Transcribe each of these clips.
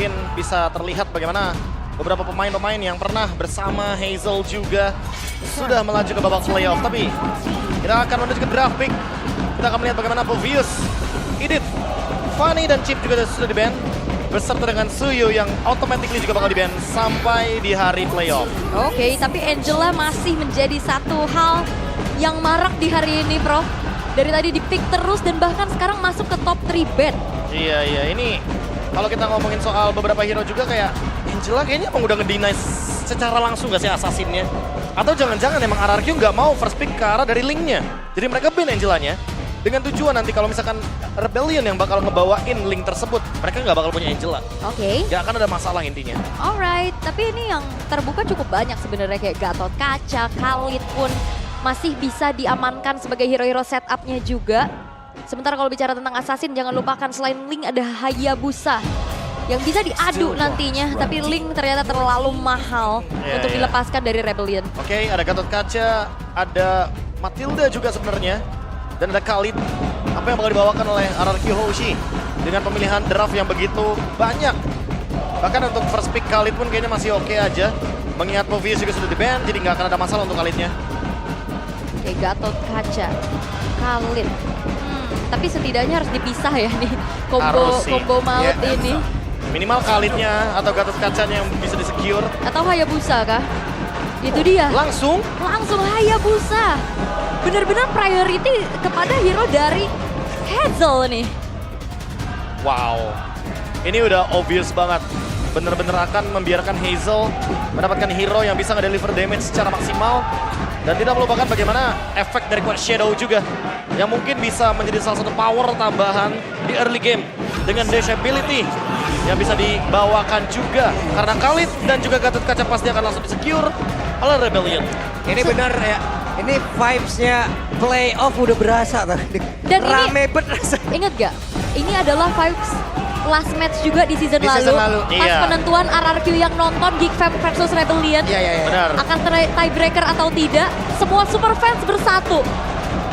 mungkin bisa terlihat bagaimana beberapa pemain-pemain yang pernah bersama Hazel juga sudah melaju ke babak playoff. Tapi kita akan menuju ke draft pick. Kita akan melihat bagaimana Povius, Edith, Fanny dan Chip juga sudah di-ban. Beserta dengan Suyu yang automatically juga bakal di-ban sampai di hari playoff. Oke, tapi Angela masih menjadi satu hal yang marak di hari ini, Prof. Dari tadi di-pick terus dan bahkan sekarang masuk ke top 3 ban. Iya, ini kalau kita ngomongin soal beberapa hero juga kayak Angela kayaknya emang udah nge-deny secara langsung gak sih assassin-nya? Atau jangan-jangan emang RRQ nggak mau first pick ke arah dari Link-nya. Jadi mereka ban Angelanya dengan tujuan nanti kalau misalkan Rebellion yang bakal ngebawain Link tersebut, mereka nggak bakal punya Angela. Oke. Gak akan ada masalah intinya. Alright, tapi ini yang terbuka cukup banyak sebenarnya kayak Gatot Kaca, Khalid pun masih bisa diamankan sebagai hero-hero setup-nya juga. Sementara kalau bicara tentang assassin jangan lupakan selain Link ada Hayabusa yang bisa diadu nantinya, tapi Link ternyata terlalu mahal untuk dilepaskan dari Rebellion. Oke, ada Gatot Kaca, ada Matilda juga sebenarnya, dan ada Khalid. Apa yang bakal dibawakan oleh RRQ Hoshi dengan pemilihan draft yang begitu banyak. Bahkan untuk first pick Khalid pun kayaknya masih oke aja. Mengingat Povius juga sudah di-ban, jadi nggak akan ada masalah untuk Khalidnya. Oke, Gatot Kaca, Khalid. Tapi setidaknya harus dipisah ya nih combo maut ini. Minimal Khalidnya atau Gatot Kacanya yang bisa di-secure. Atau Hayabusa kah? Itu dia. Langsung Hayabusa. Benar-benar priority kepada hero dari Hazel nih. Wow. Ini udah obvious banget. Bener-bener akan membiarkan Hazel mendapatkan hero yang bisa nge-deliver damage secara maksimal. Dan tidak melupakan bagaimana efek dari Quest Shadow juga. Yang mungkin bisa menjadi salah satu power tambahan di early game. Dengan dash ability yang bisa dibawakan juga. Karena Khalid dan juga Gatot Kaca pasti akan langsung di-secure oleh Rebellion. Ini benar ya, ini vibes-nya playoff udah berasa tadi. Dan rame banget rasanya. Ingat gak? Ini adalah vibes last match juga di season lalu. Pas penentuan RRQ yang nonton Geek Fam versus Rebellion. Iya. Benar. Akan tiebreaker atau tidak, semua super fans bersatu.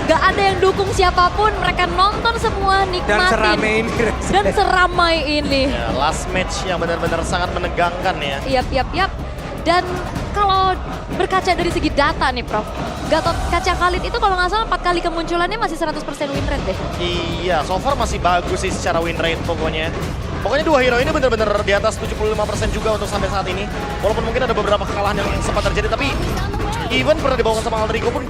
Gak ada yang dukung siapapun, mereka nonton semua, nikmatin. Dan seramai ini. Ya, last match yang benar-benar sangat menegangkan ya. Yap. Dan kalau berkaca dari segi data nih Prof, Gatot Kaca Khalid itu kalau nggak salah 4 kali kemunculannya masih 100% win rate deh. Iya, so far masih bagus sih secara win rate pokoknya. Pokoknya dua hero ini benar-benar di atas 75% juga untuk sampai saat ini. Walaupun mungkin ada beberapa kekalahan yang sempat terjadi, tapi even pernah dibawakan sama Aldrico pun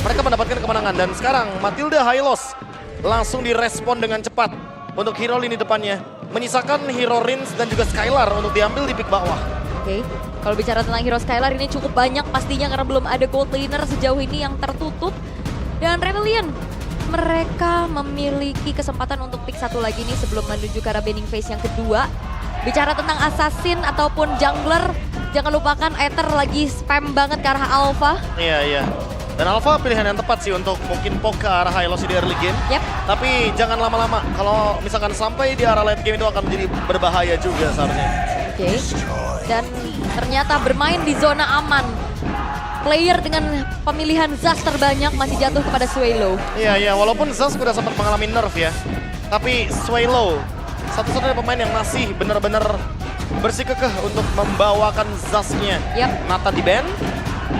mereka mendapatkan kemenangan. Dan sekarang Matilda Hylos langsung direspon dengan cepat untuk hero lini depannya. Menyisakan hero Rins dan juga Skylar untuk diambil di pick bawah. Oke, kalau bicara tentang hero Skylar ini cukup banyak pastinya karena belum ada gold laner sejauh ini yang tertutup. Dan Rebellion, mereka memiliki kesempatan untuk pick satu lagi nih sebelum menuju ke arah banning phase yang kedua. Bicara tentang assassin ataupun jungler, jangan lupakan Aether lagi spam banget ke arah Alpha. Iya. Dan Alpha pilihan yang tepat sih untuk mungkin poke ke arah Hylos di early game. Yap. Tapi jangan lama-lama, kalau misalkan sampai di arah late game itu akan menjadi berbahaya juga seharusnya. Oke. Dan ternyata bermain di zona aman. Player dengan pemilihan Zas terbanyak masih jatuh kepada Swallow. Iya, walaupun Zas sudah sempat mengalami nerf ya. Tapi Swallow, satu-satunya pemain yang masih benar-benar bersikukuh untuk membawakan Zasnya. Yap. Nathan di-ban.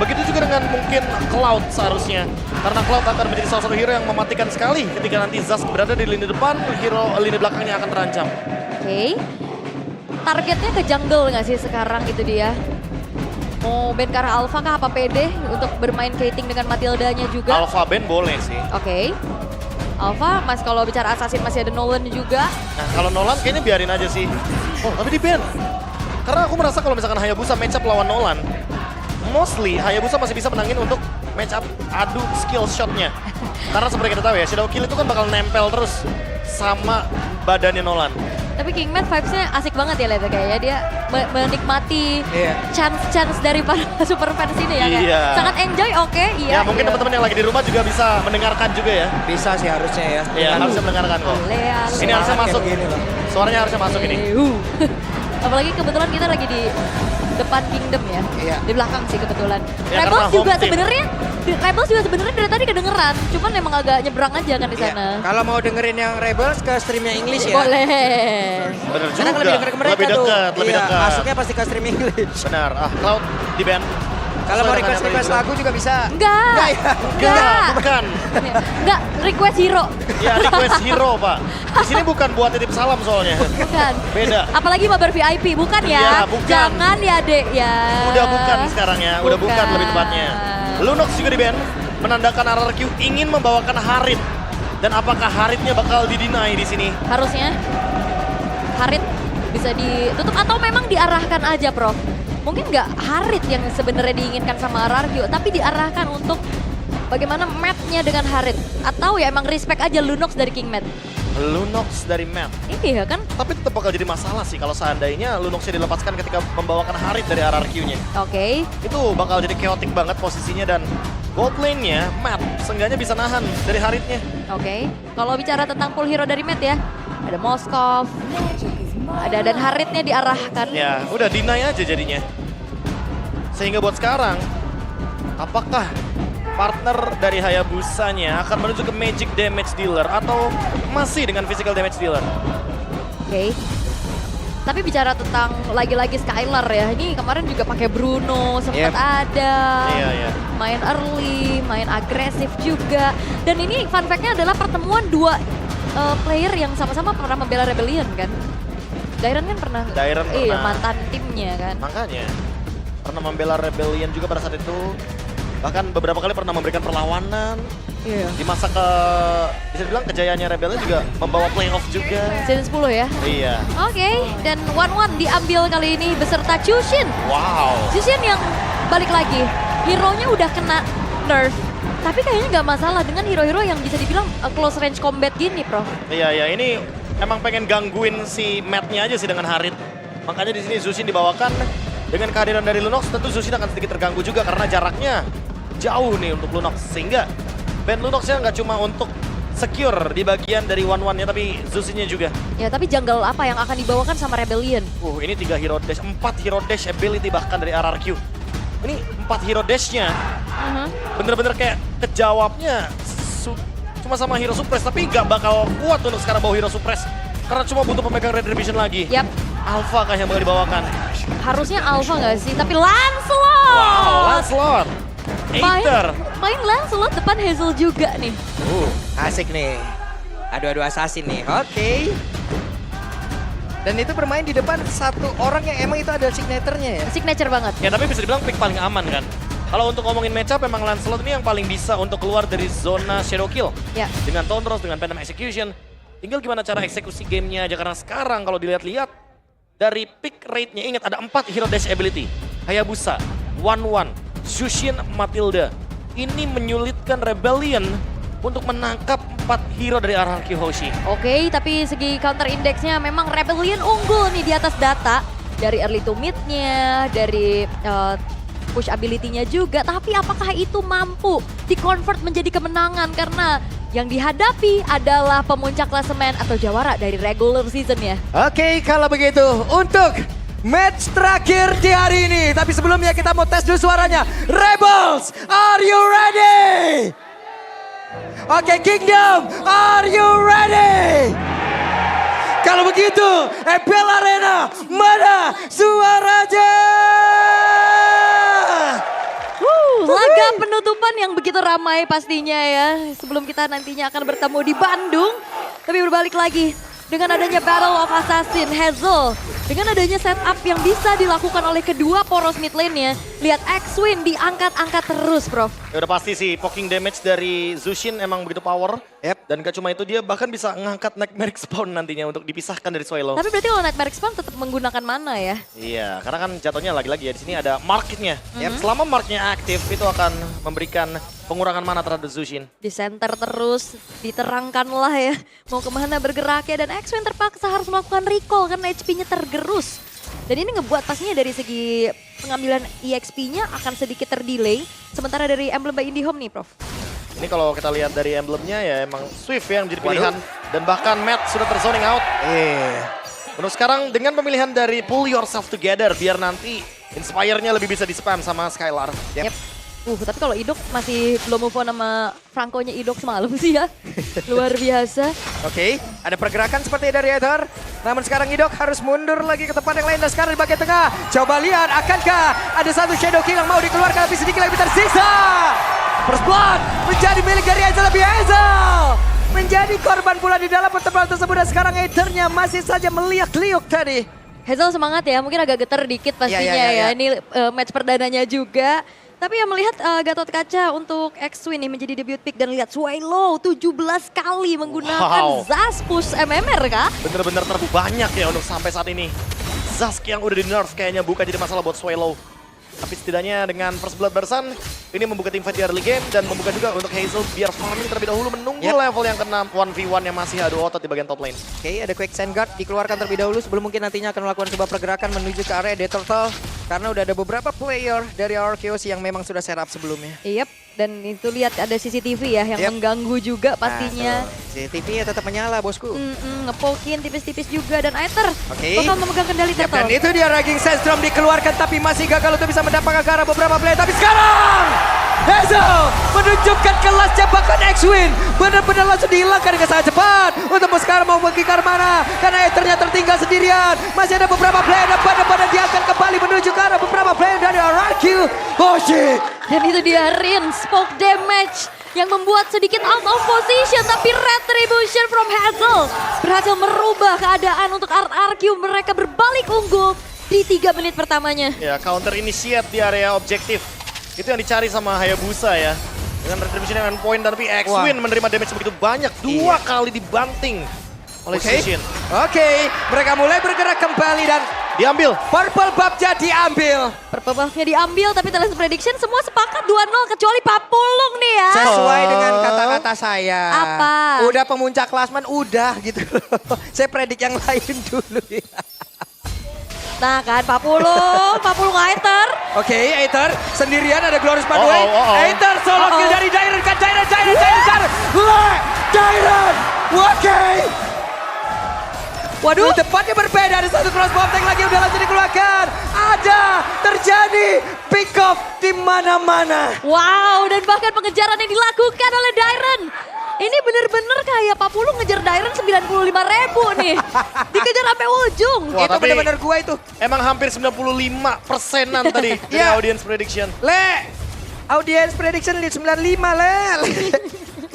Begitu juga dengan mungkin Cloud seharusnya. Karena Cloud akan menjadi salah satu hero yang mematikan sekali ketika nanti Zas berada di lini depan, hero lini belakangnya akan terancam. Oke. Targetnya ke jungle nggak sih sekarang itu dia? Mau ban ke arah Alpha kah apa PD untuk bermain Kating dengan Matildanya juga? Alpha ban boleh sih. Oke. Alpha, mas kalau bicara assassin masih ada Nolan juga. Nah kalau Nolan kayaknya biarin aja sih. Oh tapi di-ban. Karena aku merasa kalau misalkan Hayabusa match up lawan Nolan, mostly Hayabusa masih bisa menangin untuk match up adu skill shotnya. Karena seperti kita tahu ya, Shadow Kill itu kan bakal nempel terus sama badannya Nolan. Tapi Kingman vibes-nya asik banget ya lihatnya kayaknya dia menikmati chance-chance dari para super fans ini ya. Iya. Sangat enjoy, oke. Ya mungkin teman-teman yang lagi di rumah juga bisa mendengarkan juga ya. Bisa sih harusnya ya. Iya harusnya mendengarkan kok. Ini harusnya masuk. Suaranya harusnya masuk ini. Apalagi kebetulan kita lagi di depan Kingdom ya. Iya. Di belakang sih kebetulan. Ya, Rebels karena juga home team. sebenarnya Rebels juga sebenarnya dari tadi kedengeran. Cuman emang agak nyebrang aja kan di Iya. sana. Kalau mau dengerin yang Rebels ke streamnya English ya. Boleh. Bener Karena juga. lebih denger ke mereka Lebih tuh. dekat, lebih Iya, dekat. masuknya pasti ke stream English. Benar. Cloud di band. Kalau mau Sesuai dengan request yang lagu juga bisa. Enggak. Enggak ya? Enggak, bukan. Enggak, request hero. Ya request hero Pak. Di sini bukan buat titip salam soalnya. Bukan. Beda. Apalagi mabar VIP, bukan ya? Iya, bukan. Jangan ya, Dek ya. Udah bukan sekarang ya, udah bukan Bukan. lebih tepatnya. Lunox juga di band, menandakan RRQ ingin membawakan Harit. Dan apakah Haritnya bakal didinai di sini? Harusnya Harit bisa ditutup atau memang diarahkan aja, Prof? Mungkin nggak Harit yang sebenarnya diinginkan sama RRQ, tapi diarahkan untuk bagaimana match-nya dengan Harit. Atau ya emang respect aja Lunox dari King Matt. Lunox dari Matt. Iya kan? Tapi tetap bakal jadi masalah sih kalau seandainya Lunoxnya dilepaskan ketika membawakan Harit dari RRQ-nya. Oke. Itu bakal jadi chaotic banget posisinya dan gold lane-nya Matt seenggaknya bisa nahan dari Haritnya. Oke. Kalau bicara tentang full hero dari Matt ya, ada Moskov, ada dan Haritnya diarahkan. Ya, udah deny aja jadinya. Sehingga buat sekarang, apakah partner dari Hayabusanya akan menuju ke Magic Damage Dealer atau masih dengan Physical Damage Dealer? Oke. Tapi bicara tentang lagi-lagi Skylar ya, ini kemarin juga pakai Bruno, sempat Yep. ada. Iya, iya. Main early, main agresif juga. Dan ini fun fact-nya adalah pertemuan dua player yang sama-sama pernah membela Rebellion kan. Dairon kan pernah, Dairon iya pernah. mantan timnya kan. Makanya, pernah membela Rebellion juga pada saat itu. Bahkan beberapa kali pernah memberikan perlawanan. Iya. Di masa bisa dibilang kejayaannya Rebellion juga membawa playoff juga. Season 10 ya. Iya. Oke, dan 1-1 diambil kali ini beserta Chushin. Wow. Chushin yang balik lagi, hero-nya udah kena nerf. Tapi kayaknya nggak masalah dengan hero-hero yang bisa dibilang close range combat gini, Prof. Iya, iya. Ini emang pengen gangguin si Matt-nya aja sih dengan Harit. Makanya di sini Zushin dibawakan. Dengan kehadiran dari Lunox, tentu Zushin akan sedikit terganggu juga karena jaraknya jauh nih untuk Lunox. Sehingga band Lunox-nya nggak cuma untuk secure di bagian dari 1-1-nya, tapi Zushinnya juga. Ya, tapi jungle apa yang akan dibawakan sama Rebellion? Ini 3 hero dash, 4 hero dash ability bahkan dari RRQ. Ini 4 hero dash-nya bener-bener kayak kejawabnya cuma sama hero suppress, tapi nggak bakal kuat untuk sekarang bawa hero suppress. Karena cuma butuh pemegang red division lagi. Yap, Alpha kah yang bakal dibawakan? harusnya Alpha nggak sih? Tapi Lancelot! Wow, Lancelot. Aether. Main Lancelot depan Hazel juga nih. Asik nih. Adu-adu assassin nih. Oke. Dan itu bermain di depan satu orang yang emang itu ada signaturnya ya. Signature banget. Ya tapi bisa dibilang pick paling aman kan. Kalau untuk ngomongin matchup emang Lancelot ini yang paling bisa untuk keluar dari zona shadow kill. Ya. Dengan Tauntros, dengan Phantom Execution. Tinggal gimana cara eksekusi gamenya aja karena sekarang kalau dilihat-lihat dari pick rate-nya ingat ada 4 hero dash ability. Hayabusa, 1-1, Zushin, Matilda. Ini menyulitkan Rebellion untuk menangkap 4 hero dari RRQ Hoshi. Oke, tapi segi counter index-nya memang Rebellion unggul nih di atas data. Dari early to mid-nya, dari push ability-nya juga. Tapi apakah itu mampu di-convert menjadi kemenangan? Karena yang dihadapi adalah pemuncak klasemen atau jawara dari regular season ya. Oke, kalau begitu untuk match terakhir di hari ini. Tapi sebelumnya kita mau tes dulu suaranya. Rebels, are you ready? Oke, Kingdom, are you ready? Kalau begitu, EPL Arena, mana suaranya? Laga penutupan yang begitu ramai pastinya ya. Sebelum kita nantinya akan bertemu di Bandung. Tapi berbalik lagi dengan adanya Battle of Assassin Hazel. Dengan adanya setup yang bisa dilakukan oleh kedua poros mid lane-nya. Lihat X-Win diangkat-angkat terus, Prof. Ya udah pasti sih poking damage dari Zushin emang begitu power. Yep. Dan gak cuma itu, dia bahkan bisa ngangkat Nightmare Spawn nantinya untuk dipisahkan dari Swallow. Tapi berarti kalau Nightmare Spawn tetap menggunakan mana ya? Iya, karena kan jatuhnya lagi-lagi ya di sini ada marketnya. Selama marketnya aktif itu akan memberikan pengurangan mana terhadap Zushin. Di center terus, diterangkan lah ya. Mau kemana bergeraknya dan X-Win terpaksa harus melakukan recall karena HP-nya tergerus. Dan ini ngebuat pastinya dari segi pengambilan EXP-nya akan sedikit terdelay. Sementara dari emblem by Indihome nih, Prof. Ini kalau kita lihat dari emblemnya ya emang Swift yang menjadi pilihan. Dan bahkan Matt sudah terzoning out. Untuk sekarang dengan pemilihan dari pull yourself together biar nanti inspire-nya lebih bisa di-spam sama Skylar. Yep. Tapi kalau Idok masih belum move on sama Franco-nya Idok semalam sih ya. Luar biasa. Oke, ada pergerakan seperti dari Ether. Namun sekarang Idok harus mundur lagi ke tempat yang lain dan sekarang di bagian tengah. Coba lihat, akankah ada satu Shadow King yang mau dikeluarkan tapi sedikit lagi tersisa. First Blood menjadi milik dari Hazel lebih Hazel. Menjadi korban pula di dalam pertempuran tersebut dan sekarang Ethernya masih saja meliuk-liuk tadi. Hazel semangat ya, mungkin agak getar dikit pastinya ya. Ini match perdananya juga. Tapi yang melihat Gatot Kaca untuk X-Win nih menjadi debut pick dan lihat Swallow 17 kali menggunakan Zas push MMR kah? Bener-bener terbanyak ya untuk sampai saat ini. Zask yang udah di nerf kayaknya bukan jadi masalah buat Swallow. Tapi setidaknya dengan First Blood barusan, ini membuka teamfight di early game dan membuka juga untuk Hazel biar farming terlebih dahulu menunggu level yang ke-6 1v1 yang masih adu otot di bagian top lane. Oke, ada Quick Sand Guard dikeluarkan terlebih dahulu sebelum mungkin nantinya akan melakukan sebuah pergerakan menuju ke area Death Turtle. Karena udah ada beberapa player dari Arceus yang memang sudah setup sebelumnya. Yep, dan itu lihat ada CCTV ya yang mengganggu juga pastinya. CCTV-nya tetap menyala bosku. Ngepokin tipis-tipis juga dan Aether bakal memegang kendali Turtle. Dan itu dia Raging Sandstorm dikeluarkan tapi masih gagal untuk bisa mendapatkan ke arah beberapa player. Tapi sekarang Hazel menunjukkan kelasnya bahkan X-Win benar-benar langsung dihilangkan dengan sangat cepat. Untuk sekarang mau pergi ke arah mana? Karena Aethernya tertinggal sendirian. Masih ada beberapa player depan dia akan kembali menuju ke arah beberapa player dari RRQ. Oh shit. Dan itu dia Rin, spoke damage yang membuat sedikit out of position. Tapi Retribution from Hazel berhasil merubah keadaan untuk RRQ. Mereka berbalik unggul di 3 menit pertamanya. Ya, counter initiate di area objektif. Itu yang dicari sama Hayabusa ya. Dengan Retribution dengan point dan tapi X-Win menerima damage begitu banyak. 2 kali dibanting oleh Shishin. Oke, mereka mulai bergerak kembali dan diambil. Purple Buff-nya diambil. Purple Buff-nya diambil tapi Talent Prediction semua sepakat 2-0 kecuali Papulung nih ya. Sesuai dengan kata-kata saya. Apa? Udah pemuncak klasmen, udah gitu loh. Saya predik yang lain dulu ya. Nah kan Papulung Aether. Oke, Aether sendirian ada Glorious Pathway. Aether solo kill dari Dairon kan Dairon. Oke. Waduh. Tepatnya berbeda, ada satu cross bomb tank lagi udah langsung dikeluarkan. Ada terjadi pick off di mana-mana. Wow, dan bahkan pengejaran yang dilakukan oleh Dairon. Ini bener-bener kayak Papulung ngejar Dairon 95.000 nih. Dikejar sampai ujung. Wah, itu bener-bener gua itu. Emang hampir 95%-an tadi dari audience prediction. Audience prediction 95 Le.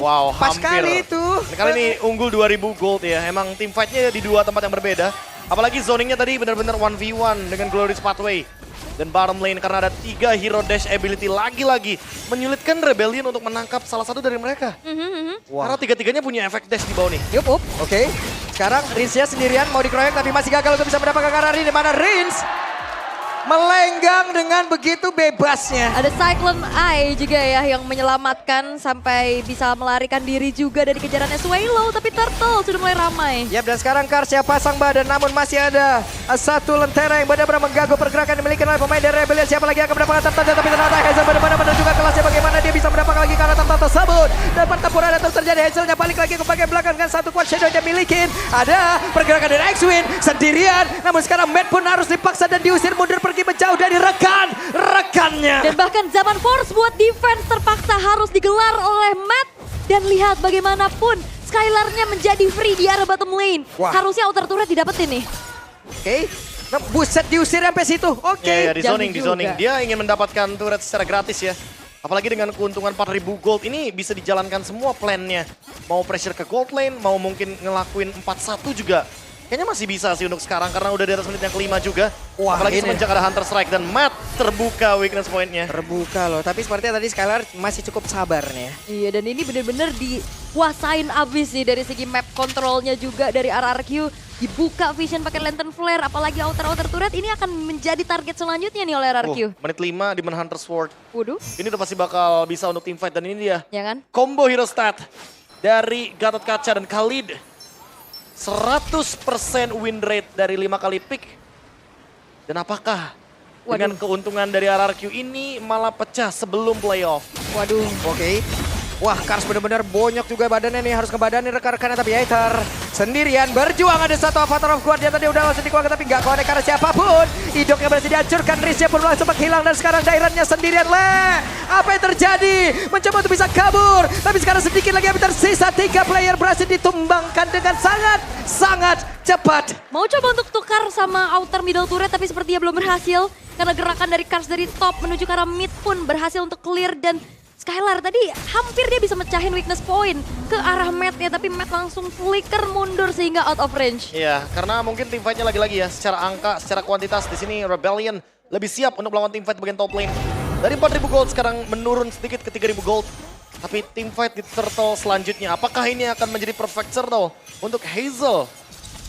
Wow, pas hampir. kali itu. Kali ini unggul 2000 gold ya. Emang team fight-nya di 2 tempat yang berbeda. Apalagi zoningnya tadi benar-benar 1v1 dengan Glorious Pathway. Dan bottom lane karena ada 3 hero dash ability lagi-lagi menyulitkan Rebellion untuk menangkap salah satu dari mereka. Karena tiga-tiganya punya efek dash di bawah nih. Oke. Sekarang Rinsnya sendirian mau dikeroyok tapi masih gagal untuk bisa mendapatkan ke arah Rin. Di mana Rins melenggang dengan begitu bebasnya. Ada Cyclone Eye juga ya yang menyelamatkan sampai bisa melarikan diri juga dari kejarannya Swallow. Tapi Turtle sudah mulai ramai. Yap, dan sekarang Karsya pasang badan namun masih ada satu lentera yang benar-benar mengganggu pergerakan dimiliki oleh pemain dari Rebellion. Siapa lagi yang akan mendapatkan Turtle tapi ternyata Hazel benar-benar menunjukkan kelasnya bagaimana dia bisa mendapatkan lagi karena Turtle tersebut. Dan pertempuran terus terjadi, Hazelnya balik lagi ke bagian belakang dengan satu quad shadow yang milikin. Ada pergerakan dari X-Win sendirian namun sekarang Matt pun harus dipaksa dan diusir mundur pergi menjauh dari rekannya. Dan bahkan zaman Force buat defense terpaksa harus digelar oleh Matt. Dan lihat bagaimanapun Skylar-nya menjadi free di arah bottom lane. Harusnya outer turret didapetin nih. Oke. Nah, buset diusir sampai situ. Oke. Ya, di zoning. Dia ingin mendapatkan turret secara gratis ya. Apalagi dengan keuntungan 4.000 gold ini bisa dijalankan semua plan-nya. Mau pressure ke gold lane, mau mungkin ngelakuin 4-1 juga. Kayaknya masih bisa sih untuk sekarang karena udah di atas menit yang kelima juga. Apalagi semenjak ada Hunter Strike dan Matt terbuka weakness point-nya. Terbuka loh, tapi sepertinya tadi Skylar masih cukup sabar nih ya. Iya, dan ini bener-bener dikuasain abis nih dari segi map controlnya juga dari RRQ. Dibuka vision pakai lantern flare, apalagi outer turret ini akan menjadi target selanjutnya nih oleh RRQ. Menit 5 di Hunter Sword. Waduh. Ini udah pasti bakal bisa untuk teamfight dan ini dia. Ya kan? Combo hero stat dari Gatot Kaca dan Khalid. 100% win rate dari 5 kali pick. Dan apakah dengan keuntungan dari RRQ ini malah pecah sebelum playoff? Waduh. Oke. Wah, Kars bener-bener bonyok juga badannya nih. Harus ngebadanin rekan-rekannya, tapi Aether sendirian berjuang. Ada satu Avatar of God, dia tadi udah langsung dikeluarkan, tapi nggak connect karena siapapun. Idoknya berhasil dihancurkan, Riz-nya pun langsung menghilang. Dan sekarang Dairannya sendirian. Apa yang terjadi? Mencoba untuk bisa kabur. Tapi sekarang sedikit lagi yang tersisa. 3 player berhasil ditumbangkan dengan sangat cepat. Mau coba untuk tukar sama outer middle turret tapi sepertinya belum berhasil. Karena gerakan dari Kars dari top menuju ke arah mid pun berhasil untuk clear. Dan Skylar tadi hampir dia bisa mecahin weakness point ke arah Matt-nya. Tapi Matt langsung flicker mundur sehingga out of range. Iya, karena mungkin team fight-nya lagi-lagi ya. Secara angka, secara kuantitas di sini Rebellion lebih siap untuk melawan team fight bagian top lane. Dari 4.000 gold sekarang menurun sedikit ke 3.000 gold. Tapi team fight di turtle selanjutnya, apakah ini akan menjadi perfect turtle untuk Hazel?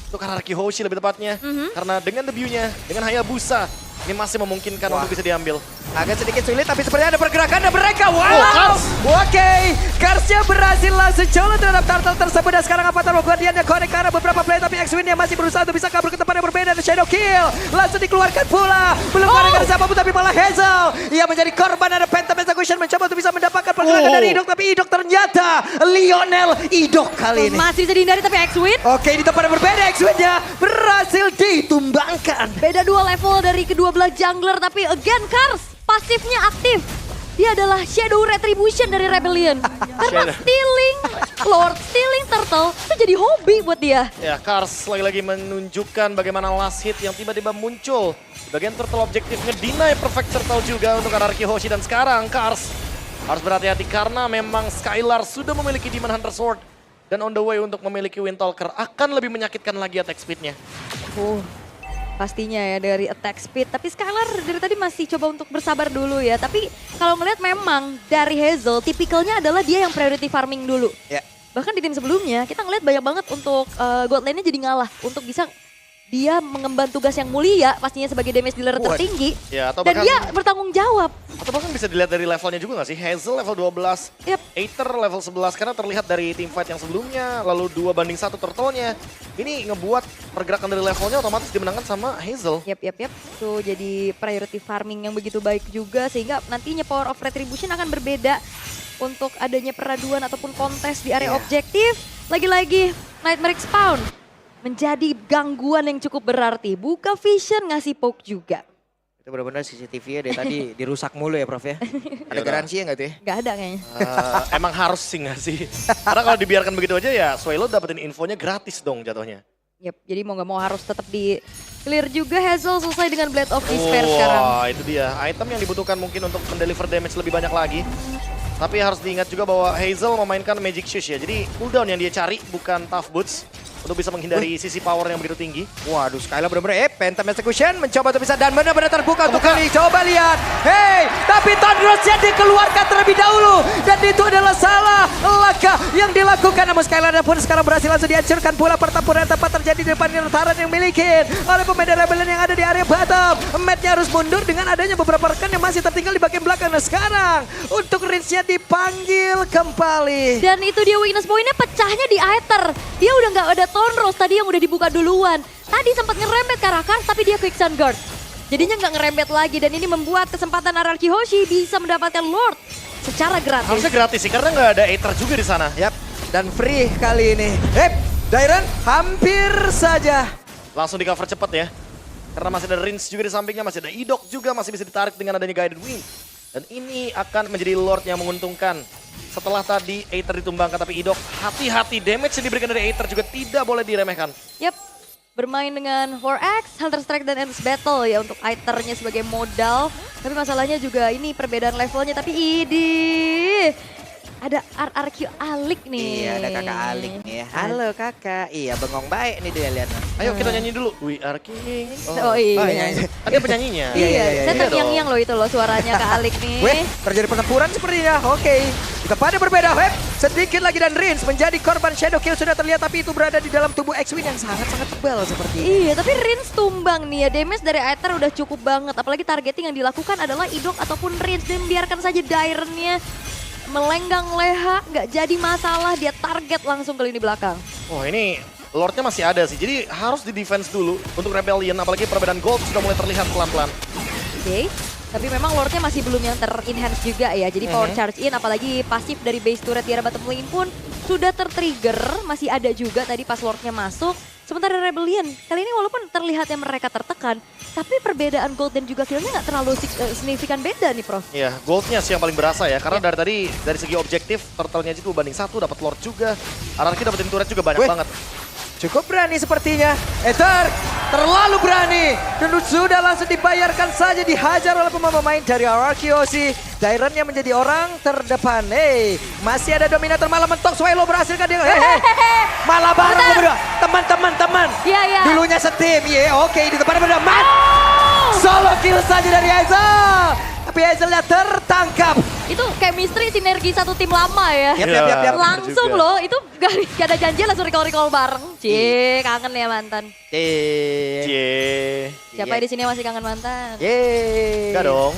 Untuk Hierarchy Hoshi lebih tepatnya. Karena dengan debutnya, dengan Hayabusa, ini masih memungkinkan untuk bisa diambil. Agak sedikit sulit, tapi sepertinya ada pergerakan dan mereka. Wow! Kars! Oke, Karsnya berhasil langsung colok terhadap turtle tersebut. Dan sekarang Avatar of Guardian yang connect karena beberapa play, tapi X-Win-nya masih berusaha untuk bisa kabur ke tempat yang berbeda. Dan Shadow Kill langsung dikeluarkan pula. Belum ada siapapun, tapi malah Hazel. Ia menjadi korban ada Phantom Execution, mencoba untuk bisa mendapatkan pergerakan dari Idok. Tapi Idok ternyata Lionel Idok kali ini. Masih bisa dihindari tapi X-Win. Oke, di tempat yang berbeda X-Win-nya berhasil ditumbangkan. Beda 2 level dari kedua belah jungler tapi again Kars pasifnya aktif. Dia adalah Shadow Retribution dari Rebellion. Karena stealing Lord, stealing turtle itu jadi hobi buat dia. Ya, Kars lagi-lagi menunjukkan bagaimana last hit yang tiba-tiba muncul. Bagian turtle objektif ngedinai perfect turtle juga untuk Hierarchy Hoshi. Dan sekarang Kars harus berhati-hati karena memang Skylar sudah memiliki Demon Hunter Sword. Dan on the way untuk memiliki Windtalker akan lebih menyakitkan lagi attack speed-nya. Pastinya ya dari attack speed. Tapi Skylar dari tadi masih coba untuk bersabar dulu ya. Tapi kalau ngeliat memang dari Hazel tipikalnya adalah dia yang priority farming dulu. Ya. Bahkan di tim sebelumnya kita ngeliat banyak banget untuk god lane-nya jadi ngalah. Untuk bisa dia mengemban tugas yang mulia pastinya sebagai damage dealer tertinggi. Ya, atau dan bahkan, dia bertanggung jawab. Atau bahkan bisa dilihat dari levelnya juga gak sih? Hazel level 12, Yep. Aether level 11 karena terlihat dari team fight yang sebelumnya, lalu 2-1 turtle-nya. Ini ngebuat pergerakan dari levelnya otomatis dimenangkan sama Hazel. Yap. So jadi priority farming yang begitu baik juga sehingga nantinya power of retribution akan berbeda untuk adanya peraduan ataupun kontes di area objektif. Lagi-lagi Nightmare Spawn menjadi gangguan yang cukup berarti. Buka vision ngasih poke juga. Itu benar-benar CCTV-nya dari tadi dirusak mulu ya Prof ya. Ada garansi ya nggak tuh ya? Gak ada kayaknya. Emang harus sih nggak sih? Karena kalau dibiarkan begitu aja ya Swalo dapetin infonya gratis dong jatuhnya. Yap, jadi mau gak mau harus tetap di clear juga. Hazel selesai dengan Blade of Despair sekarang. Wah, itu dia. Item yang dibutuhkan mungkin untuk mendeliver damage lebih banyak lagi. Tapi harus diingat juga bahwa Hazel memainkan Magic Shoes ya. Jadi cooldown yang dia cari bukan Tough Boots. Untuk bisa menghindari sisi power yang begitu tinggi. Waduh, Skylar benar-benar Phantom Execution mencoba untuk bisa dan benar-benar terbuka untuk kali. Coba lihat. Hey, tapi Thunderous-nya dikeluarkan terlebih dahulu. Dan itu adalah salah langkah yang dilakukan. Namun Skylar pun sekarang berhasil langsung dihancurkan pula. Pertempuran tempat terjadi di depan Nirtaran yang miliki oleh pemain Rebellion yang ada di area bottom. Matt-nya harus mundur dengan adanya beberapa rekan yang masih tertinggal di bagian belakang. Nah sekarang untuk Riz-nya dipanggil kembali. Dan itu dia weakness point-nya pecahnya di Aether. Dia udah gak ada Tone Rose tadi yang udah dibuka duluan. Tadi sempat ngerembet ke arah Kars tapi dia quick sun guard. Jadinya nggak ngerembet lagi dan ini membuat kesempatan Hierarchy Hoshi bisa mendapatkan Lord secara gratis. Harusnya gratis sih karena nggak ada Aether juga di sana. Yap, dan free kali ini. Dairan hampir saja. Langsung di cover cepet ya. Karena masih ada Rince juga di sampingnya, masih ada Idok juga masih bisa ditarik dengan adanya Guided Wind. Dan ini akan menjadi Lord yang menguntungkan. Setelah tadi Aether ditumbangkan tapi Idok hati-hati damage yang diberikan dari Aether juga tidak boleh diremehkan. Yap, bermain dengan 4X, Hunter Strike dan Endless Battle ya untuk Aether-nya sebagai modal. Tapi masalahnya juga ini perbedaan levelnya tapi ada RRQ Alik nih. Iya, ada kakak Alik nih. Halo kakak. Iya, bengong baik nih dia lihat. Ayo kita nyanyi dulu. We are king. Oh iya. Ada penyanyinya. Iya. Saya terngiang-ngiang loh itu loh suaranya Kak Alik nih. Weh, terjadi pertempuran sepertinya. Oke. Kita pada berbeda. Sedikit lagi dan Rince menjadi korban Shadow Kill sudah terlihat tapi itu berada di dalam tubuh X-Win yang sangat-sangat tebal seperti ini. Iya, tapi Rince tumbang nih ya. Damage dari Aether udah cukup banget. Apalagi targeting yang dilakukan adalah Idok ataupun Rince. Dan biarkan saja Dairen-nya melenggang leha, nggak jadi masalah. Dia target langsung ke lini belakang. Oh ini Lordnya masih ada sih. Jadi harus di defense dulu untuk Rebellion. Apalagi perbedaan gold sudah mulai terlihat pelan-pelan. Oke. Tapi memang Lordnya masih belum yang ter-enhance juga ya. Jadi power charge in, apalagi pasif dari base turret di arah bottom lane pun sudah ter-trigger. Masih ada juga tadi pas Lordnya masuk. Sementara Rebellion, kali ini walaupun terlihatnya mereka tertekan, tapi perbedaan gold dan juga killnya nggak terlalu signifikan beda nih, Prof. Iya, goldnya sih yang paling berasa ya. Karena dari tadi, dari segi objektif, turtle-nya aja 2-1, dapat Lord juga. RRQ dapetin turret juga banyak banget. Cukup berani sepertinya. Ether terlalu berani. Dan sudah langsung dibayarkan saja, dihajar oleh pemain dari RRQOC. Dairennya menjadi orang terdepan. Masih ada Dominator, malah mentok. Swelo berhasil kan dia. Malah bareng lo berdua. Teman. Iya. Dulunya setim. Oke, di depan ada Matt. Solo kill saja dari Hazel. Tapi Hazelnya tertangkap. Itu chemistry sinergi satu tim lama ya. Yap. Langsung loh, itu gak ada janji langsung recall bareng. Kangen ya mantan. Siapa di sini masih kangen mantan? Enggak dong.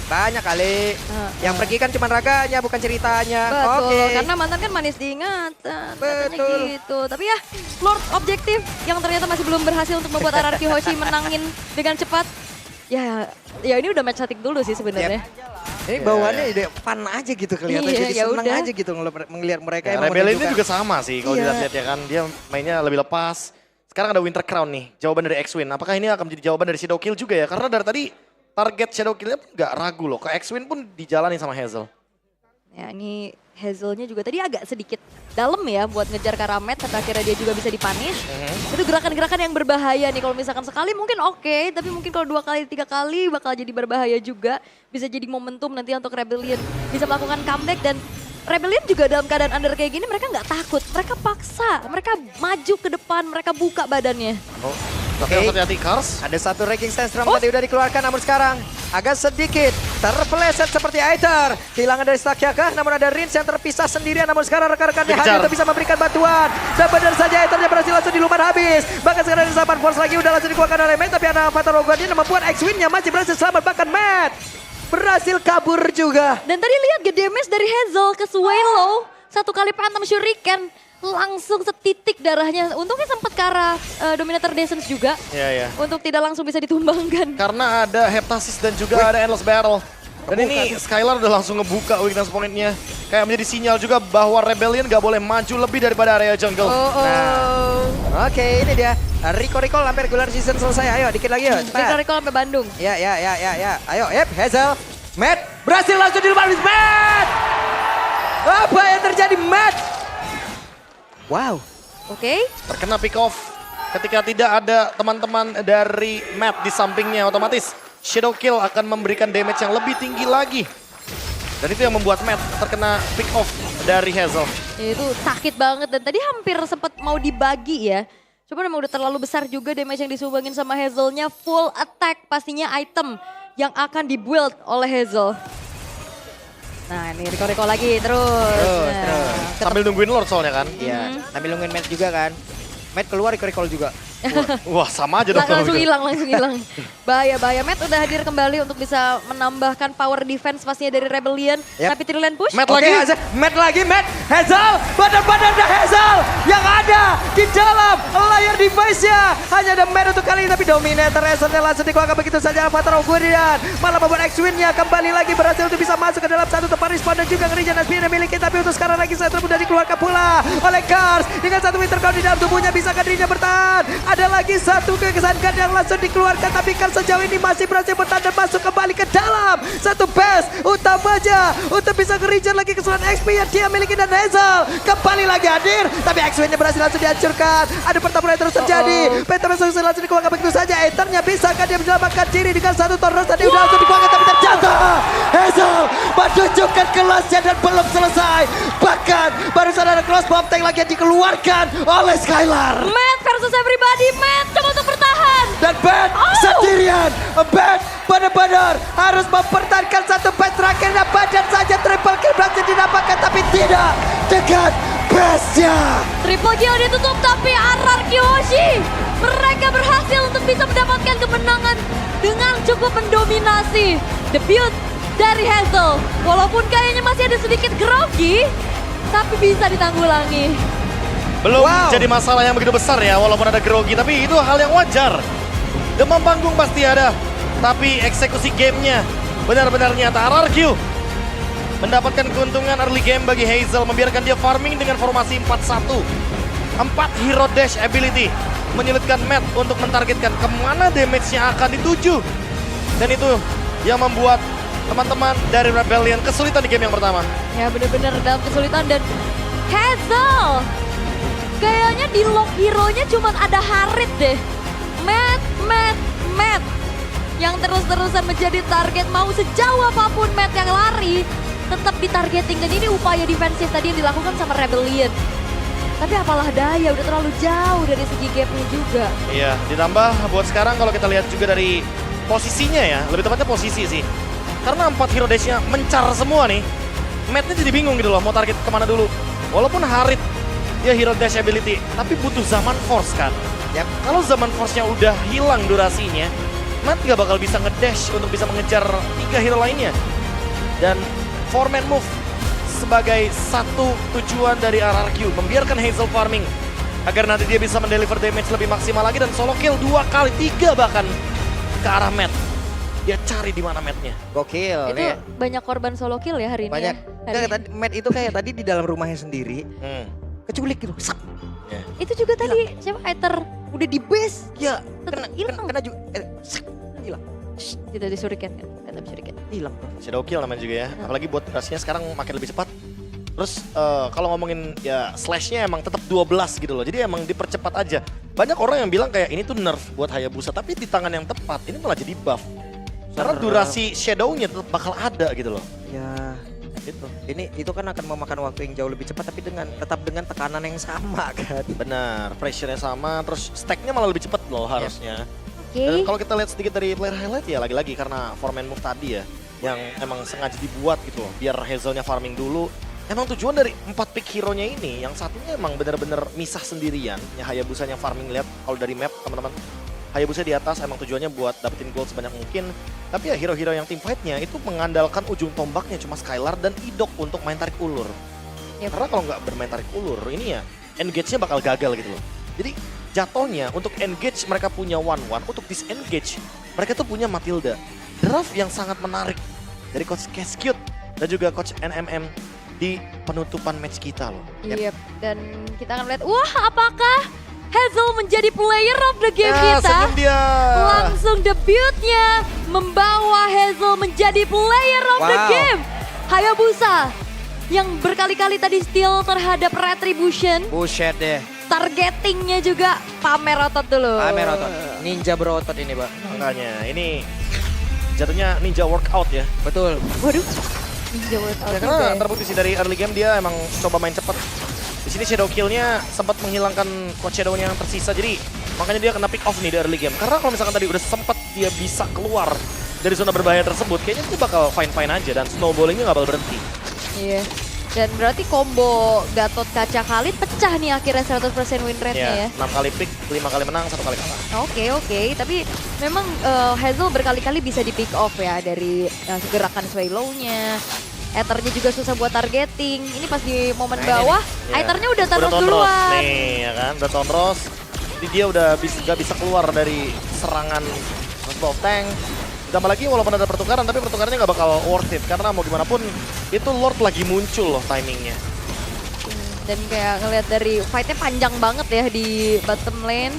Banyak kali. Yang pergi kan cuma raganya, bukan ceritanya. Betul, karena mantan kan manis diingatan. Betul. Gitu. Tapi ya, Lord objektif yang ternyata masih belum berhasil untuk membuat RRQ Hoshi menangin dengan cepat. Ya ini udah match statik dulu sih sebenarnya. Ini bawaannya udah fun aja gitu kelihatan. Jadi seneng aja gitu ngelihat mereka. Rebellion ini juga sama sih kalau dilihat ya kan. Dia mainnya lebih lepas. Sekarang ada Winter Crown nih, jawaban dari X-Win. Apakah ini akan menjadi jawaban dari Shadow Kill juga ya? Karena dari tadi target Shadow Kill-nya nggak ragu loh. Ke X-Win pun dijalani sama Hazel. Ya ini Hazelnya juga tadi agak sedikit dalam ya buat ngejar Karamet, tapi akhirnya dia juga bisa dipunish. Itu gerakan-gerakan yang berbahaya nih, kalau misalkan sekali mungkin oke, tapi mungkin kalau 2 kali, 3 kali bakal jadi berbahaya juga. Bisa jadi momentum nanti untuk Rebellion bisa melakukan comeback, dan Rebellion juga dalam keadaan under kayak gini mereka nggak takut, mereka paksa, mereka maju ke depan, mereka buka badannya. Tapi hati-hati Kars. Ada satu ranking Sandstorm tadi udah dikeluarkan, namun sekarang agak sedikit terpeleset seperti Aether. Kehilangan dari Stakyaka, namun ada Rins yang terpisah sendirian, namun sekarang rekan-rekannya hadir untuk bisa memberikan bantuan. Dan benar saja Aethernya berhasil langsung dilumat habis. Bahkan sekarang ada Saban Force lagi udah langsung dikeluarkan oleh Matt, tapi ada Avatar Guardian yang membuat X-Win-nya masih berhasil selamat, bahkan Matt berhasil kabur juga. Dan tadi lihat damage dari Hazel ke Swallow. 1 kali Phantom Shuriken. Langsung setitik darahnya. Untungnya sempat ke arah Dominator Descent juga. Iya. Untuk tidak langsung bisa ditumbangkan. Karena ada Heptasis dan juga ada Endless Battle. Dan ini Skylar udah langsung ngebuka weakness point-nya. Kayak menjadi sinyal juga bahwa Rebellion gak boleh maju lebih daripada area jungle. Oke, ini dia. Recall sampai regular season selesai. Ayo, dikit lagi yuk. Recall sampai Bandung. Ya. Ayo, Hazel. Matt berhasil langsung dilumat habis. Matt! Apa yang terjadi, Matt? Wow. Oke. Terkena pick off. Ketika tidak ada teman-teman dari Matt di sampingnya, otomatis Shadow Kill akan memberikan damage yang lebih tinggi lagi. Dan itu yang membuat Matt terkena pick off dari Hazel. Itu sakit banget, dan tadi hampir sempat mau dibagi ya. Cuma memang udah terlalu besar juga damage yang disumbangin sama Hazelnya. Full attack pastinya item yang akan dibuild oleh Hazel. Nah ini recall lagi terus. Sambil nungguin Lord soalnya kan. Iya, sambil nungguin Matt juga kan. Matt keluar recall juga. Wah sama aja dong. Langsung hilang. Bahaya. Matt udah hadir kembali untuk bisa menambahkan power defense pastinya dari Rebellion. Tapi Trilen push. Matt lagi. Hazel, badan ada Hazel yang ada di dalam layar device-nya. Hanya ada Matt untuk kali ini, tapi Dominator Hazelnya langsung dikeluarkan begitu saja. Avatar Guardian malah membuat X-Win-nya kembali lagi berhasil untuk bisa masuk ke dalam satu tempat respawn, dan juga ngeri Janas yang miliki. Tapi untuk sekarang lagi saya sudah dikeluarkan pula oleh Kars dengan satu Winter Crown di dalam tubuhnya. Bisakah dirinya bertahan? Ada lagi satu kekesan guard yang langsung dikeluarkan, tapi Kars sejauh ini masih berhasil bertahan dan masuk kembali ke dalam satu base utamanya untuk bisa nge-regen lagi keseluruhan XP yang dia miliki. Dan Hazel kembali lagi hadir, tapi X-Win-nya berhasil langsung dihancurkan. Ada pertempuran yang terus terjadi. Penta langsung dikeluarkan begitu saja. Ethernya bisakah dia menyelamatkan diri dengan satu Torres tadi udah langsung dikeluarkan, tapi terjatuh. Hazel menunjukkan kelasnya dan belum selesai. Bahkan baru saja ada cross bomb tank lagi yang dikeluarkan oleh Skylar. Matt versus everybody. Matt coba untuk bertahan. Dan Matt sendirian. Matt benar-benar harus mempertahankan satu batch terakhirnya. Badan saja triple kill berhasil didapatkan, tapi tidak dengan base-nya. Triple kill ditutup, tapi RRQ Hoshi mereka berhasil untuk bisa mendapatkan kemenangan dengan cukup mendominasi. Debut dari Hazel, walaupun kayaknya masih ada sedikit grogi, tapi bisa ditanggulangi. Belum jadi masalah yang begitu besar ya, walaupun ada grogi, tapi itu hal yang wajar. Demam panggung pasti ada, tapi eksekusi gamenya benar-benar nyata. RRQ mendapatkan keuntungan early game bagi Hazel, membiarkan dia farming dengan formasi 4-1. 4 hero dash ability, menyulitkan Matt untuk mentargetkan kemana damage-nya akan dituju. Dan itu yang membuat teman-teman dari Rebellion kesulitan di game yang pertama. Ya bener-bener dalam kesulitan dan Hazel. Kayaknya di lock hero-nya cuma ada Harit deh. Matt. Yang terus-terusan menjadi target, mau sejauh apapun Matt yang lari, tetap ditargeting. Dan ini upaya defensif tadi yang dilakukan sama Rebellion. Tapi apalah daya, udah terlalu jauh dari segi gapnya juga. Iya, ditambah buat sekarang kalau kita lihat juga dari posisinya ya, lebih tepatnya posisi sih. Karena 4 hero dash-nya mencar semua nih, Matt-nya jadi bingung gitu loh, mau target kemana dulu. Walaupun Harit, dia hero dash ability, tapi butuh zaman force kan. Yap. Kalau zaman force-nya udah hilang durasinya, Matt gak bakal bisa ngedash untuk bisa mengejar 3 hero lainnya. Dan 4-man move sebagai satu tujuan dari RRQ, membiarkan Hazel farming agar nanti dia bisa mendeliver damage lebih maksimal lagi dan solo kill 2 kali, 3 bahkan ke arah Matt. Dia cari di mana Matt-nya. Gokil Itu nih. banyak korban solo kill ya hari ini. Banyak. Ya? Kayak tadi, Matt itu kayak tadi di dalam rumahnya sendiri, keculik gitu. Sak. Itu juga tadi siapa Aether udah di base. Ya, Tetep kena hilang. kena juga. Sak. Hilang. Tidak disurikan kan? Tetap surikan. Hilang. Shadow kill namanya juga ya. Apalagi buat durasinya sekarang makin lebih cepat. Terus kalau ngomongin ya slashnya emang tetap 12 gitu loh. Jadi emang dipercepat aja. Banyak orang yang bilang kayak ini tuh nerf buat Hayabusa, tapi di tangan yang tepat ini malah jadi buff. Karena durasi shadow-nya tetap bakal ada gitu loh. Ya, Gitu. ini itu kan akan memakan waktu yang jauh lebih cepat tapi tetap dengan tekanan yang sama kan. Benar, pressure-nya sama, terus stack-nya malah lebih cepat loh harusnya. Oke. Dan kalau kita lihat sedikit dari player highlight ya lagi-lagi karena 4-man move tadi ya, yang emang sengaja dibuat gitu loh, biar Hazelnya farming dulu. Emang tujuan dari 4 pick hero-nya ini, yang satunya emang bener-bener misah sendirian, ya Hayabusanya farming, lihat kalau dari map teman-teman. Hayabusa di atas emang tujuannya buat dapetin gold sebanyak mungkin. Tapi ya hero-hero yang team fight-nya itu mengandalkan ujung tombaknya cuma Skylar dan Idok untuk main tarik ulur. Yep. Karena kalau nggak bermain tarik ulur, ini ya engage-nya bakal gagal gitu loh. Jadi jatuhnya untuk engage mereka punya 1-1, untuk disengage mereka tuh punya Matilda. Draft yang sangat menarik dari Coach Cascute dan juga Coach NMM di penutupan match kita loh. Yep. Dan kita akan lihat, wah apakah Hazel menjadi player of the game Ya, kita? senyum dia. Langsung debutnya membawa Hazel menjadi player of the Wow. game. Hayabusa yang berkali-kali tadi steal terhadap Retribution. Buset deh. Targetingnya juga pamer otot dulu. Pamer otot. Ninja berotot ini, Pak. Makanya ini jatuhnya ninja workout ya. Betul. Waduh, ninja workout Ya, juga karena ya. terbukti sih dari early game dia emang coba main cepet. Di sini shadow kill-nya sempat menghilangkan quad shadow-nya yang tersisa, jadi makanya dia kena pick off nih di early game. Karena kalau misalkan tadi udah sempat dia bisa keluar dari zona berbahaya tersebut, kayaknya dia bakal fine-fine aja dan snowballingnya nggak bakal berhenti. Iya. Dan berarti combo Gatot Kaca Khalid pecah nih akhirnya 100% win rate-nya ya. 6 kali pick, 5 kali menang, 1 kali kalah. Oke. Tapi memang Hazel berkali-kali bisa di pick off ya dari gerakan swallow-nya. Ethernya juga susah buat targeting. Ini pas di momen Nah, bawah, Ya. Ethernya udah taruh tonros duluan. nih ya kan, udah tonros. Jadi dia udah gak bisa keluar dari serangan Ball Tank. Ditambah lagi walaupun ada pertukaran, tapi pertukarannya gak bakal worth it. Karena mau gimana pun, itu Lord lagi muncul loh timingnya. Dan kayak ngeliat dari fight-nya panjang banget ya di bottom lane.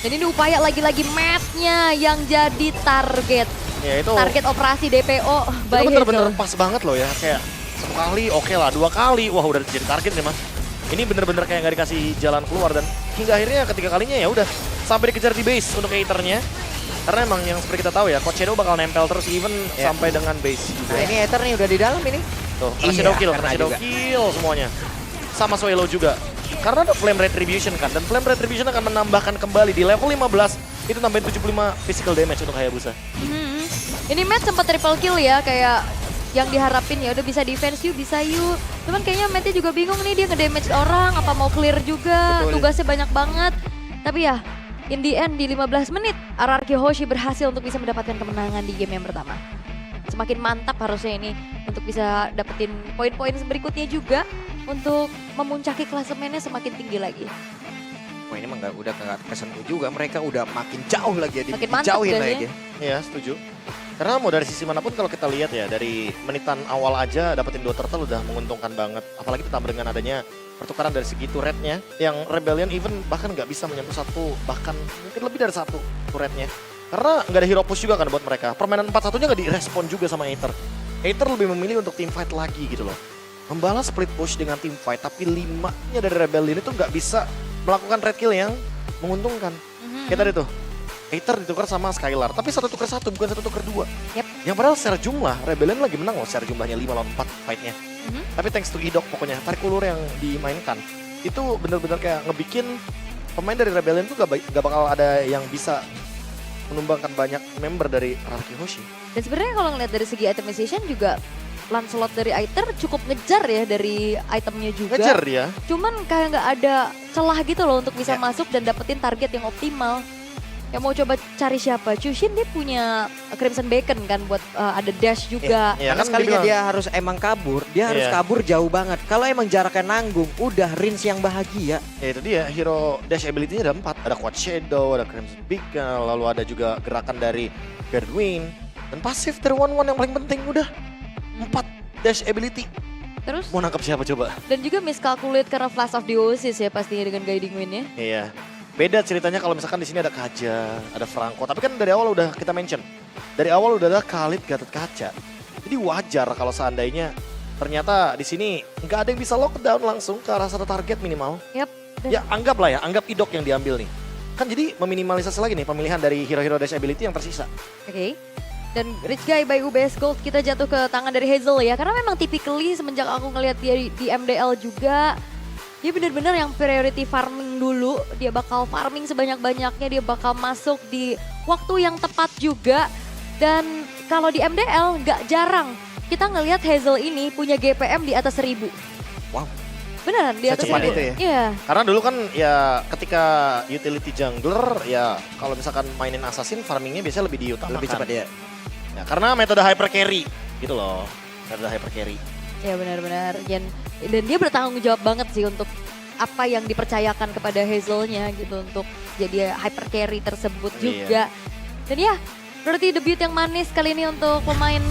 Dan ini upaya lagi-lagi Matt-nya yang jadi target. Ya itu Target operasi DPO itu by bener-bener Hazel. pas banget loh ya. Kayak sekali oke lah, 2 kali. Wah udah jadi target nih mas. Ini bener-bener kayak gak dikasih jalan keluar. Dan hingga akhirnya ketiga kalinya ya udah sampai dikejar di base untuk Aethernya. Karena emang yang seperti kita tahu ya, Coach Shadow bakal nempel terus even Ya. sampai dengan base juga. Nah, ini Ether nih udah di dalam ini. Tuh, kena Iya, Shadow Kill, kena kena Shadow juga. Kill semuanya. Sama Swallow juga. Karena ada Flame Retribution kan, dan Flame Retribution akan menambahkan kembali di level 15, itu nambahin 75 physical damage untuk Hayabusa. Ini Matt sempat triple kill ya, kayak yang diharapin ya udah bisa defense yuk, bisa yuk. Cuman kayaknya Matt-nya juga bingung nih, dia nge-damage orang, apa mau clear juga, Betul. tugasnya banyak banget. Tapi ya, in the end di 15 menit, RRQ Hoshi berhasil untuk bisa mendapatkan kemenangan di game yang pertama. Semakin mantap harusnya ini untuk bisa dapetin poin-poin berikutnya juga untuk memuncaki klasemennya semakin tinggi lagi. Wah ini mah udah gak kesentuh juga, mereka udah makin jauh lagi ya, Makin mantap dijauhin gak sih? lagi. Iya, setuju. Karena mau dari sisi manapun kalau kita lihat ya, dari menitan awal aja dapetin 2 turtle udah menguntungkan banget. Apalagi ditambah dengan adanya pertukaran dari segi turretnya, yang Rebellion even bahkan nggak bisa menyentuh 1, bahkan mungkin lebih dari 1 turretnya. Karena nggak ada hero push juga kan buat mereka. Permainan 4-1-nya nggak direspon juga sama Aether. Aether lebih memilih untuk team fight lagi gitu loh. Membalas split push dengan team fight, tapi 5-nya dari Rebellion itu nggak bisa melakukan red kill yang menguntungkan. Kayak tadi tuh, Aether ditukar sama Skylar, tapi 1 tukar 1 bukan 1 tukar 2. Yep. Yang padahal secara jumlah, Rebellion lagi menang loh secara jumlahnya 5 lawan 4 fight-nya. Tapi thanks to Idok pokoknya, tarik ulur yang dimainkan. Itu bener-bener kayak ngebikin pemain dari Rebellion tuh gak bakal ada yang bisa menumbangkan banyak member dari Rarky Hoshi. Dan sebenarnya kalau ngeliat dari segi itemization juga Lancelot dari Aether cukup ngejar ya dari itemnya juga. Ngejar dia. Cuman kayak nggak ada celah gitu loh untuk bisa Ya. masuk dan dapetin target yang optimal. Yang mau coba cari siapa? Chushin dia punya Crimson Beacon kan buat ada dash juga. Iya Karena kan sekalinya dibilang. dia harus emang kabur, dia harus Iya. kabur jauh banget. Kalau emang jaraknya nanggung, udah Rins yang bahagia. Ya itu dia, hero dash ability-nya ada 4. Ada Quad Shadow, ada Crimson Beacon, lalu ada juga gerakan dari Guardwin. Dan pasif dari One yang paling penting udah 4 dash ability. Terus Mau nangkep siapa coba? dan juga miscalculate karena Flash of the Oasis ya pastinya dengan Guiding Wind-nya. Iya. Beda ceritanya kalau misalkan di sini ada Kaja, ada Franco. Tapi kan dari awal udah kita mention. Dari awal udah ada Khalid Gatot Kaca. Jadi wajar kalau seandainya ternyata di sini nggak ada yang bisa lockdown langsung ke arah satu target minimal. Yap. Dan Ya anggap lah ya, anggap Idok yang diambil nih. Kan jadi meminimalisasi lagi nih pemilihan dari hero-hero dash ability yang tersisa. Oke. Dan Rich Guy by UBS Gold kita jatuh ke tangan dari Hazel ya. Karena memang typically semenjak aku ngelihat dia di MDL juga, dia benar-benar yang priority farming dulu. Dia bakal farming sebanyak-banyaknya, dia bakal masuk di waktu yang tepat juga. Dan kalau di MDL nggak jarang kita ngelihat Hazel ini punya GPM di atas 1000. Wow. Beneran di atas Secepat 1000. itu ya? Iya. Karena dulu kan ya ketika utility jungler ya kalau misalkan mainin assassin farmingnya biasanya lebih diutamakan. Lebih cepat ya. Ya, karena metode hyper carry gitu loh. Metode hyper carry. Ya benar-benar. Dan dia bertanggung jawab banget sih untuk apa yang dipercayakan kepada Hazelnya gitu untuk jadi hyper carry tersebut Iya. juga. Dan ya berarti debut yang manis kali ini untuk pemain